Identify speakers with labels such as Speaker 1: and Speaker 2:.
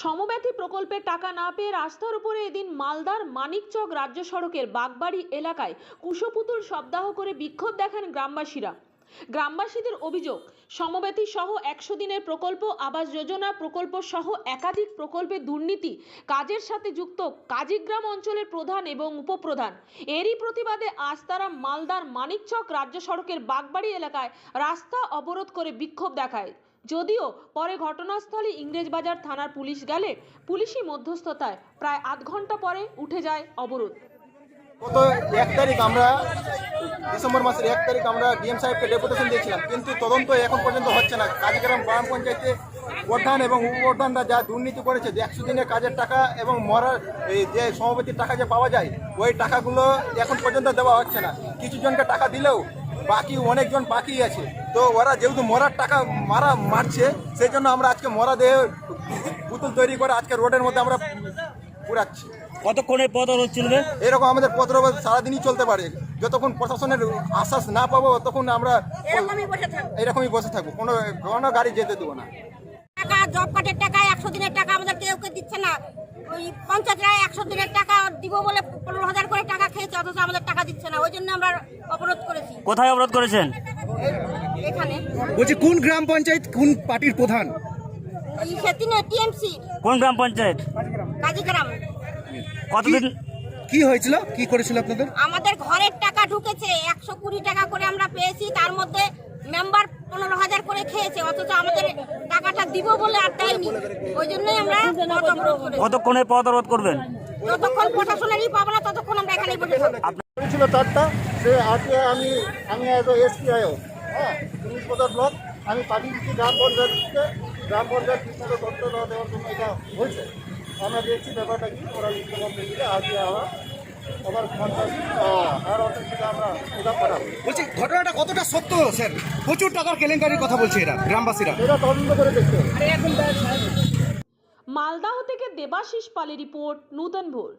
Speaker 1: সমব্যথী প্রকল্পের টাকা না পেয়ে রাস্তার উপরে এদিন মালদার মানিকচক রাজ্য সড়কের বাগবাড়ি এলাকায় কুশপুতুল শবদাহ করে বিক্ষোভ দেখান গ্রামবাসীরা। গ্রামবাসীদের অভিযোগ, সমব্যথী সহ 100 দিনের প্রকল্প, আবাস যোজনা প্রকল্প সহ একাধিক প্রকল্পে দুর্নীতি, কাজের সাথে যুক্ত কাজীগ্রাম অঞ্চলের প্রধান এবং উপপ্রধান। এরই প্রতিবাদে আজ তারা মালদার মানিকচক রাজ্য সড়কের বাগবাড়ি এলাকায় রাস্তা অবরোধ করে বিক্ষোভ দেখায়। যদিও পরে ঘটনাস্থলে ইংরেজবাজার থানার পুলিশ গেলে পুলিশি মধ্যস্থতায় প্রায় আধ ঘন্টা পরে উঠে যায় অবরোধ।
Speaker 2: গত 1 তারিখ আমরা ডিসেম্বর মাসের 1 তারিখ আমরা ডিএম সাহেবকে ডেপুটেশন দিয়েছিলাম, কিন্তু তদন্ত এখন পর্যন্ত হচ্ছে না। কাজীগ্রাম গ্রাম পঞ্চায়েতে প্রধান এবং উপপ্রধানরা যা দুর্নীতি করেছে, 100 দিনের কাজের টাকা এবং মরার যে সমব্যথীর টাকা যে পাওয়া যায়, ওই টাকাগুলো এখন পর্যন্ত দেওয়া হচ্ছে না। কিছু জনকে টাকা দিলেও বাকি অনেকজন বাকি আছে। তো ওরা যেহেতু মরার টাকা মারছে, সেই জন্য আমরা আজকে মরা দেহে পুতুল তৈরি করে আজকে রোডের মধ্যে আমরা পুরাচ্ছি।
Speaker 3: কতক্ষণের পথ অবরোধ চলবে?
Speaker 2: এরকম আমাদের পথ অবরোধ সারাদিনই চলতে পারে। যতক্ষণ প্রশাসনের আশ্বাস না পাবো ততক্ষণ আমরা এরকমই বসে থাকবো, কোনো গাড়ি যেতে দেবো না।
Speaker 4: টাকা জব কার্ডের টাকা 100 দিনের টাকা আমাদের কেউ দিচ্ছে না। ওই পঞ্চায়েতরা 100 দিনের টাকা দিব বলে 15,000 করে টাকা খেয়েছে, অথচ আমাদের টাকা দিচ্ছে না। ওই জন্য আমরা অবরোধ করেছি।
Speaker 3: কোথায় অবরোধ করেছেন?
Speaker 4: এখানে
Speaker 5: বলছি কোন গ্রাম পঞ্চায়েত, কোন পার্টির প্রধান?
Speaker 4: টিএমসি।
Speaker 3: কোন গ্রাম পঞ্চায়েত?
Speaker 4: কাজীগ্রাম।
Speaker 3: কতদিন
Speaker 5: কি হয়েছিল, কি করেছিল আপনাদের?
Speaker 4: আমাদের ঘরের টাকা ঢুকেছে 120 টাকা করে আমরা পেয়েছি, তার মধ্যে মেম্বার 15,000 করে খেয়েছে, অথচ আমাদের টাকাটা দিব বলে আর দেয়নি। ওই জন্যই আমরা পথ অবরোধ করেছি।
Speaker 3: কতক্ষণের পথ অবরোধ করবেন?
Speaker 4: যতক্ষণ প্রশাসনেরই পাবো না ততক্ষণ আমরা এখানেই বসে থাকবো।
Speaker 2: ছিল 4টা, সে আজকে আমি এজ এসপি আয়ো, হ্যাঁ, পুলিশ প্রধান ব্লক, আমি পাঠিয়ে দিচ্ছি গ্রাম পঞ্চায়েত ঠিকমতো তথ্য না দেওয়ার জন্য এটা হয়েছে। আমরা দেখছি ব্যাপারটা কি, ওরা লিখতে বলতে দিলে আজকে আবার পঞ্চায়েত আর অর্থের থেকে আমরা এটা পাঠাবো।
Speaker 5: বলছি ঘটনাটা কতটা সত্য স্যার? প্রচুর টাকার কেলেঙ্কারির কথা বলছে এরা, গ্রামবাসীরা।
Speaker 2: এটা তদন্ত করে দেখতে হবে।
Speaker 1: মালদাহ থেকে দেবাশিস পালের রিপোর্ট, নূতন ভোর।